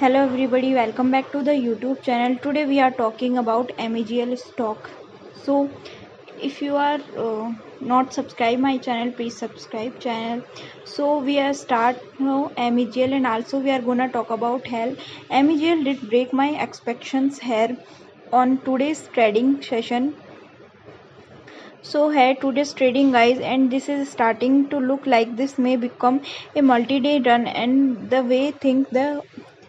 Hello everybody, welcome back to the YouTube channel. Today we are talking about MEGL stock. So if you are not subscribe my channel, please subscribe channel. So we are start now MEGL, and also we are gonna talk about hell. MEGL did break my expectations here on today's trading session. So here today's trading guys, and this is starting to look like this may become a multi-day run, and the way think the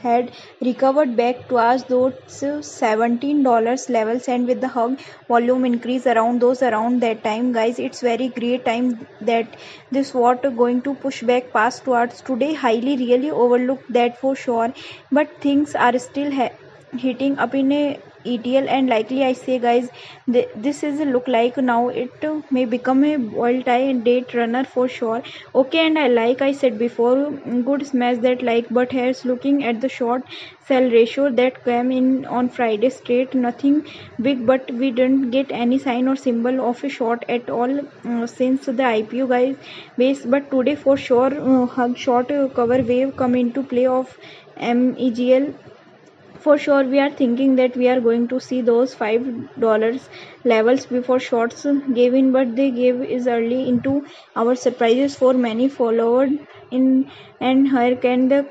had recovered back towards those $17 levels, and with the hug volume increase around that time guys, it's very great time that this water going to push back past towards today highly really overlooked that for sure, but things are still hitting up in a ETL, and likely I say guys, this is a look like now it may become a multi-date runner for sure. Okay, and I said before, good smash that like, but here's looking at the short sell ratio that came in on Friday straight, nothing big, but we didn't get any sign or symbol of a short at all since the IPO guys base, but today for sure hug short cover wave come into play of MEGL. For sure we are thinking that we are going to see those $5 levels before shorts gave in, but they gave is early into our surprises for many followed in, and here can the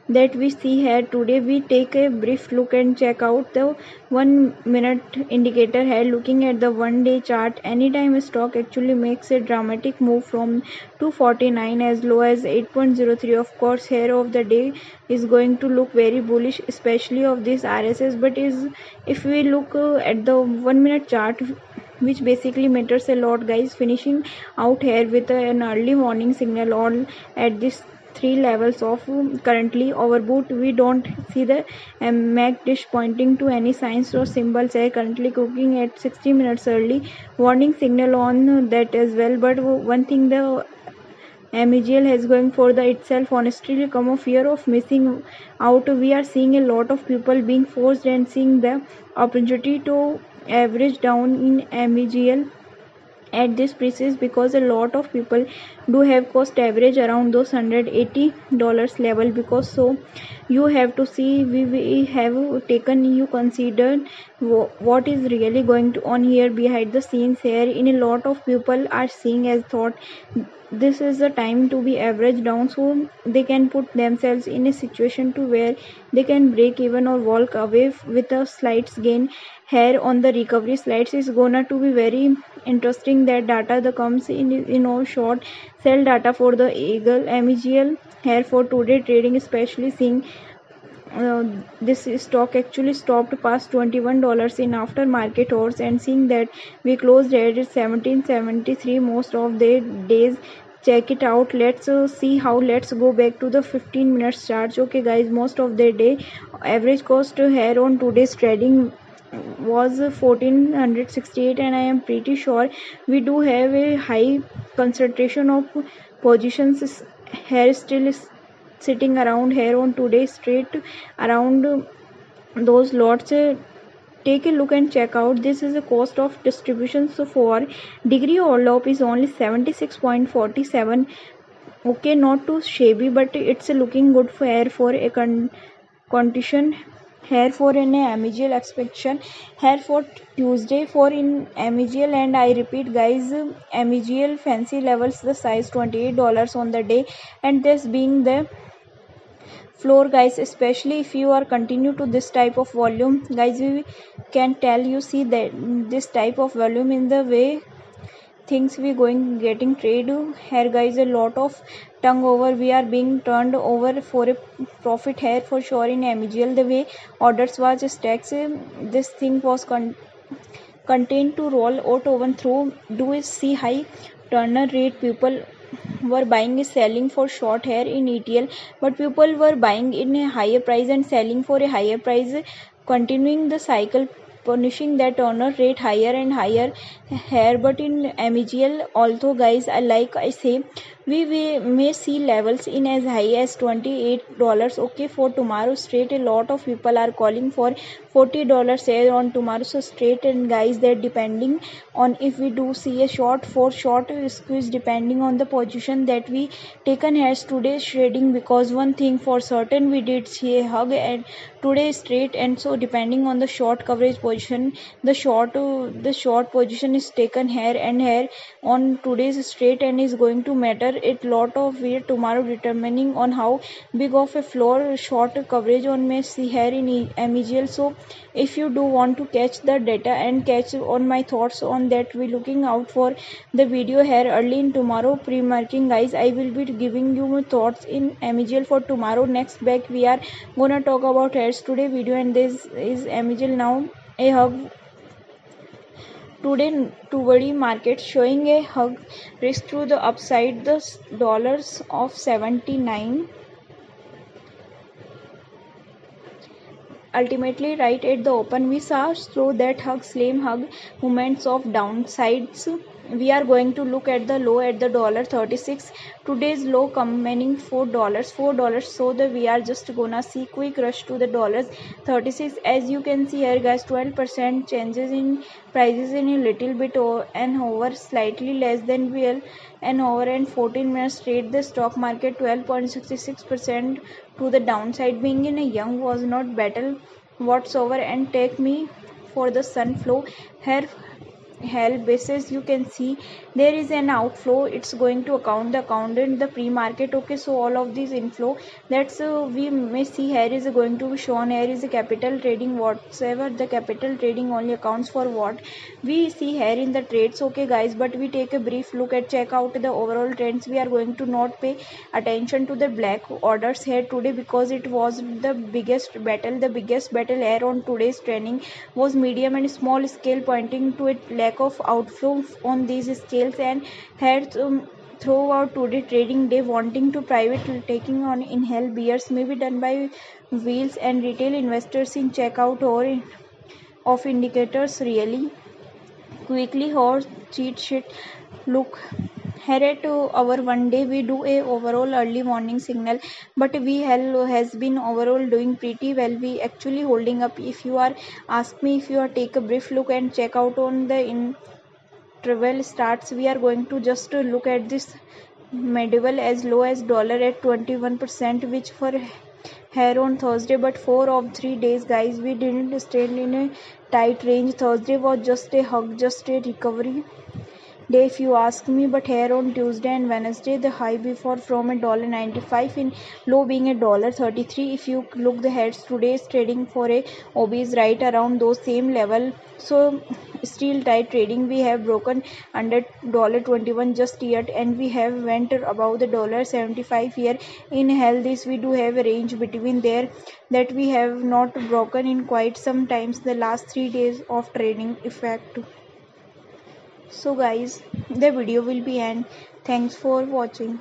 that we see here today. We take a brief look and check out the 1 minute indicator here. Looking at the 1 day chart, anytime a stock actually makes a dramatic move from 249 as low as 8.03, of course here of the day is going to look very bullish, especially of this RSS. But is if we look at the 1 minute chart, which basically matters a lot guys, finishing out here with an early warning signal on at this three levels of currently overbought. We don't see the MAC dish pointing to any signs or symbols here, currently cooking at 60 minutes early warning signal on that as well. But one thing the MEGL has going for the itself honestly come of fear of missing out. We are seeing a lot of people being forced and seeing the opportunity to average down in MEGL at this prices, because a lot of people do have cost average around those $180 level, because so you have to see we have taken you consider what is really going to on here behind the scenes here. In a lot of people are seeing as thought this is the time to be average down, so they can put themselves in a situation to where they can break even or walk away with a slight gain here on the recovery slides. Is gonna to be very interesting that data that comes in all short sell data for the eagle MEGL here for today trading, especially seeing this stock actually stopped past $21 in aftermarket hours, and seeing that we closed at 1773 most of the days. Check it out. Let's see how. Let's go back to the 15 minutes chart. Okay guys, most of the day average cost here on today's trading was 1468, and I am pretty sure we do have a high concentration of positions here still sitting around here on today's straight around those lots. Take a look and check out. This is the cost of distribution. So for degree orlop is only 76.47. Okay, not too shabby, but it's looking good for air for a condition here for an MEGL expectation here for Tuesday for in MEGL. And I repeat guys, MEGL fancy levels the size $28 on the day, and this being the floor guys, especially if you are continue to this type of volume guys. We can tell you see that this type of volume in the way things we going getting trade here guys, a lot of tongue over we are being turned over for a profit here for sure in MEGL. The way orders was stacks, this thing was contained to roll out over through do is see high turner rate. People were buying is selling for short here in ETL, but people were buying in a higher price and selling for a higher price, continuing the cycle, punishing that turner rate higher and higher here. But in MEGL, although guys I say we may see levels in as high as $28. Okay, for tomorrow straight a lot of people are calling for $40 sale on tomorrow. So straight and guys, that depending on if we do see a short for short squeeze depending on the position that we taken as today's trading, because one thing for certain we did see a hug and today straight, and so depending on the short coverage position, the short position is taken here and here on today's straight and is going to matter it lot of weight tomorrow, determining on how big of a floor short coverage on may see here in MEGL. So if you do want to catch the data and catch on my thoughts on that, we looking out for the video here early in tomorrow pre-marking guys. I will be giving you my thoughts in MEGL for tomorrow. Next back we are gonna talk about heads today video, and this is MEGL now. A hug today toward market showing a hug risk to the upside, the dollars of 79 ultimately right at the open. We saw through that hug slam hug movements of downsides. We are going to look at the low at the $36. Today's low coming $4. So the we are just gonna see quick rush to the $36. As you can see here guys, 12% changes in prices in a little bit and over slightly less than well and over and 14 minutes trade. The stock market 12.66% to the downside. Being in a young was not battle whatsoever, and take me for the sun flow here hell basis. You can see there is an outflow, it's going to account the accountant the pre-market. Okay, so all of these inflow that's we may see here is going to be shown here is a capital trading whatsoever. The capital trading only accounts for what we see here in the trades. Okay guys, but we take a brief look at check out the overall trends. We are going to not pay attention to the black orders here today because it was the biggest battle. The biggest battle here on today's trending was medium and small scale, pointing to a lack of outflow on these scales, and had throughout today trading day wanting to private taking on inhale bears may be done by wheels and retail investors in checkout or of indicators really quickly or cheat sheet look here at our one day. We do a overall early morning signal, but we has been overall doing pretty well. We actually holding up. If you are ask me, if you are take a brief look and check out on the interval starts, we are going to just look at this medieval as low as dollar at 21%, which for here on Thursday, but 4 of 3 days guys we didn't stay in a tight range. Thursday was just a hug, just a recovery day if you ask me, but here on Tuesday and Wednesday the high before from $1.95 in low being $1.33. If you look the heads today's trading for a OB is right around those same level, so still tight trading. We have broken under $21 just yet, and we have went above the $75 here in hell. This we do have a range between there that we have not broken in quite some times the last 3 days of trading effect. So guys, the video will be end. Thanks for watching.